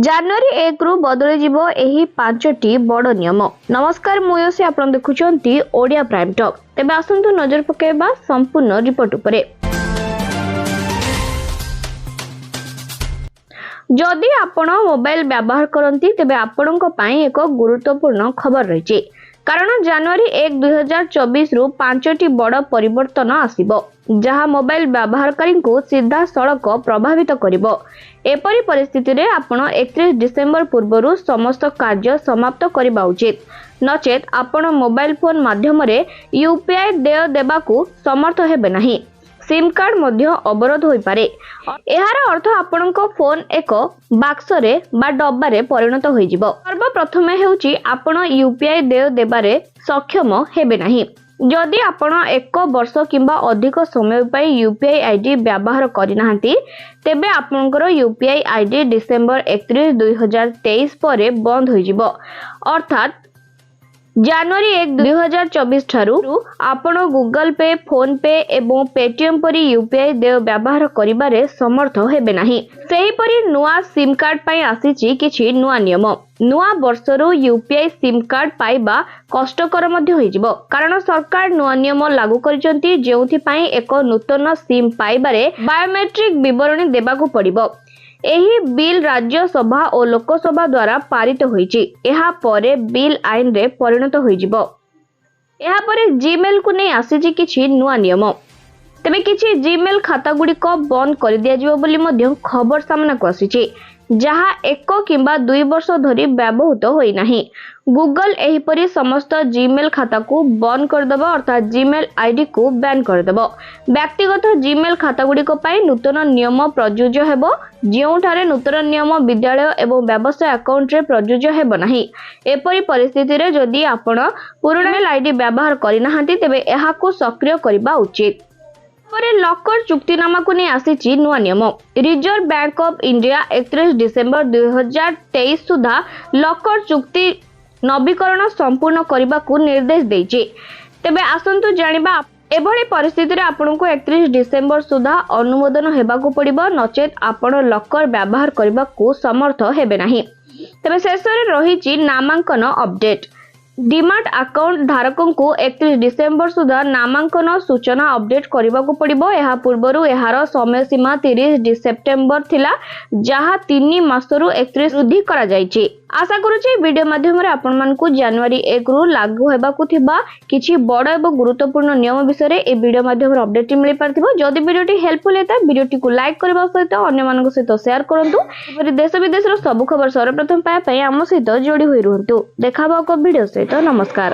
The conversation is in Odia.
ଜାନୁଆରୀ 1 ରୁ ବଦଳି ଯିବ ଏହି 5ଟି ବଡ଼ ନିୟମ। ନମସ୍କାର, ମୁଁ ୟୋସି, ଆପଣ ଦେଖୁଛନ୍ତି ଓଡ଼ିଆ ପ୍ରାଇମ୍ ଟକ୍। ତେବେ ଆସନ୍ତୁ ନଜର ପକାଇବା ସମ୍ପୂର୍ଣ୍ଣ ରିପୋର୍ଟ ଉପରେ। ଯଦି ଆପଣ ମୋବାଇଲ ବ୍ୟବହାର କରନ୍ତି ତେବେ ଆପଣଙ୍କ ପାଇଁ ଏକ ଗୁରୁତ୍ୱପୂର୍ଣ୍ଣ ଖବର ରହିଛି। କାରଣ ଜାନୁଆରୀ 1, 2024 ରୁ 5ଟି ବଡ଼ ପରିବର୍ତ୍ତନ ଆସିବ, ଯାହା ମୋବାଇଲ ବ୍ୟବହାରକାରୀଙ୍କୁ ସିଧାସଳଖ ପ୍ରଭାବିତ କରିବ। ଏପରି ପରିସ୍ଥିତିରେ ଆପଣ 31 ଡିସେମ୍ବର ପୂର୍ବରୁ ସମସ୍ତ କାର୍ଯ୍ୟ ସମାପ୍ତ କରିବା ଉଚିତ, ନଚେତ୍ ଆପଣ ମୋବାଇଲ ଫୋନ୍ ମାଧ୍ୟମରେ ୟୁପିଆଇ ଦେୟ ଦେବାକୁ ସମର୍ଥ ହେବେ ନାହିଁ। ସିମ୍ କାର୍ଡ ମଧ୍ୟ ଅବରୋଧ ହୋଇପାରେ। ଏହାର ଅର୍ଥ ଆପଣଙ୍କ ଫୋନ୍ ଏକ ବାକ୍ସରେ ବା ଡବାରେ ପରିଣତ ହୋଇଯିବ। ସର୍ବପ୍ରଥମେ ହେଉଛି ଆପଣ ୟୁପିଆଇ ଦେୟ ଦେବାରେ ସକ୍ଷମ ହେବେ ନାହିଁ। ଯଦି ଆପଣ 1 ବର୍ଷ କିମ୍ବା ଅଧିକ ସମୟ ପାଇଁ ୟୁପିଆଇ ଆଇଡି ବ୍ୟବହାର କରିନାହାନ୍ତି, ତେବେ ଆପଣଙ୍କର ୟୁପିଆଇ ଆଇଡି ଡିସେମ୍ବର 31, 2023 ପରେ ବନ୍ଦ ହୋଇଯିବ। ଅର୍ଥାତ୍ ଜାନୁଆରୀ 1, 2024 ଠାରୁ ଆପଣ ଗୁଗଲ ପେ, ଫୋନ ପେ ଏବଂ ପେଟିଏମ୍ ପରି ୟୁପିଆଇ ଦେୟ ବ୍ୟବହାର କରିବାରେ ସମର୍ଥ ହେବେ ନାହିଁ। ସେହିପରି ନୂଆ ସିମ୍ କାର୍ଡ ପାଇଁ ଆସିଛି କିଛି ନୂଆ ନିୟମ। ନୂଆ ବର୍ଷରୁ ୟୁପିଆଇ ସିମ୍ କାର୍ଡ ପାଇବା କଷ୍ଟକର ମଧ୍ୟ ହୋଇଯିବ, କାରଣ ସରକାର ନୂଆ ନିୟମ ଲାଗୁ କରିଛନ୍ତି, ଯେଉଁଥିପାଇଁ ଏକ ନୂତନ ସିମ୍ ପାଇବାରେ ବାୟୋମେଟ୍ରିକ ବିବରଣୀ ଦେବାକୁ ପଡ଼ିବ। ଏହି ବିଲ୍ ରାଜ୍ୟସଭା ଓ ଲୋକସଭା ଦ୍ୱାରା ପାରିତ ହୋଇଛି। ଏହା ପରେ ବିଲ୍ ଆଇନରେ ପରିଣତ ହୋଇଯିବ। ଏହାପରେ ଜିମେଲକୁ ନେଇ ଆସିଛି କିଛି ନୂଆ ନିୟମ। ତେବେ କିଛି ଜିମେଲ ଖାତାଗୁଡ଼ିକ ବନ୍ଦ କରିଦିଆଯିବ ବୋଲି ମଧ୍ୟ ଖବର ସାମ୍ନାକୁ ଆସିଛି, ଯାହା 1 କିମ୍ବା 2 ବର୍ଷ ଧରି ବ୍ୟବହୃତ ହୋଇନାହିଁ। ଗୁଗଲ ଏହିପରି ସମସ୍ତ ଜିମେଲ ଖାତାକୁ ବନ୍ଦ କରିଦେବ, ଅର୍ଥାତ୍ ଜିମେଲ ଆଇଡିକୁ ବ୍ୟାନ୍ କରିଦେବ। ବ୍ୟକ୍ତିଗତ ଜିମେଲ ଖାତାଗୁଡ଼ିକ ପାଇଁ ନୂତନ ନିୟମ ପ୍ରଯୁଜ୍ୟ ହେବ, ଯେଉଁଠାରେ ନୂତନ ନିୟମ ବିଦ୍ୟାଳୟ ଏବଂ ବ୍ୟବସାୟ ଆକାଉଣ୍ଟରେ ପ୍ରଯୁଜ୍ୟ ହେବ ନାହିଁ। ଏପରି ପରିସ୍ଥିତିରେ ଯଦି ଆପଣ ପୁରୁଣା ଇମେଲ ଆଇଡି ବ୍ୟବହାର କରିନାହାନ୍ତି, ତେବେ ଏହାକୁ ସକ୍ରିୟ କରିବା ଉଚିତ। ପରେ ଲକର ଚୁକ୍ତିନାମାକୁ ନେଇ ଆସିଛି ନୂଆ ନିୟମ। Reserve bank of India 31 December 2023 ସୁଦ୍ଧା ଲକର ଚୁକ୍ତି ନବୀକରଣ ସମ୍ପୂର୍ଣ୍ଣ କରିବାକୁ ନିର୍ଦ୍ଦେଶ ଦେଇଛି। ତେବେ ଆସନ୍ତୁ ଜାଣିବା, ଏଭଳି ପରିସ୍ଥିତିରେ ଆପଣଙ୍କୁ 31 ଡିସେମ୍ବର ସୁଦ୍ଧା ଅନୁମୋଦନ ହେବାକୁ ପଡ଼ିବ, ନଚେତ୍ ଆପଣ ଲକର ବ୍ୟବହାର କରିବାକୁ ସମର୍ଥ ହେବେ ନାହିଁ। ତେବେ ଶେଷରେ ରହିଛି ନାମାଙ୍କନ ଅପଡେଟ୍। ଡିମାଟ୍ ଆକାଉଣ୍ଟ ଧାରକଙ୍କୁ 31 ଡିସେମ୍ବର ସୁଦ୍ଧା ନାମାଙ୍କନ ସୂଚନା ଅପଡେଟ୍ କରିବାକୁ ପଡ଼ିବ। ଏହା ପୂର୍ବରୁ ଏହାର ସମୟସୀମା 30 ସେପ୍ଟେମ୍ବର ଥିଲା, ଯାହା 3 ମାସରୁ 31 ବୃଦ୍ଧି କରାଯାଇଛି। ଆଶା କରୁଛି ଭିଡିଓ ମାଧ୍ୟମରେ ଆପଣମାନଙ୍କୁ ଜାନୁଆରୀ 1 ରୁ ଲାଗୁ ହେବାକୁ ଥିବା କିଛି ବଡ଼ ଏବଂ ଗୁରୁତ୍ୱପୂର୍ଣ୍ଣ ନିୟମ ବିଷୟରେ ଏହି ଭିଡିଓ ମାଧ୍ୟମରେ ଅପଡେଟ୍ ମିଳିପାରିଥିବ। ଯଦି ଭିଡିଓଟି ହେଲ୍ପଫୁଲ୍ ହେଇଥାଏ, ଭିଡିଓଟିକୁ ଲାଇକ୍ କରିବା ସହିତ ଅନ୍ୟମାନଙ୍କ ସହିତ ସେୟାର କରନ୍ତୁ। ଏପରି ଦେଶ ବିଦେଶର ସବୁ ଖବର ସର୍ବପ୍ରଥମ ପାଇବା ପାଇଁ ଆମ ସହିତ ଯୋଡ଼ି ହୋଇ ରୁହନ୍ତୁ। ଦେଖା ହେବ ଏକ ଭିଡିଓ ସହିତ। ନମସ୍କାର।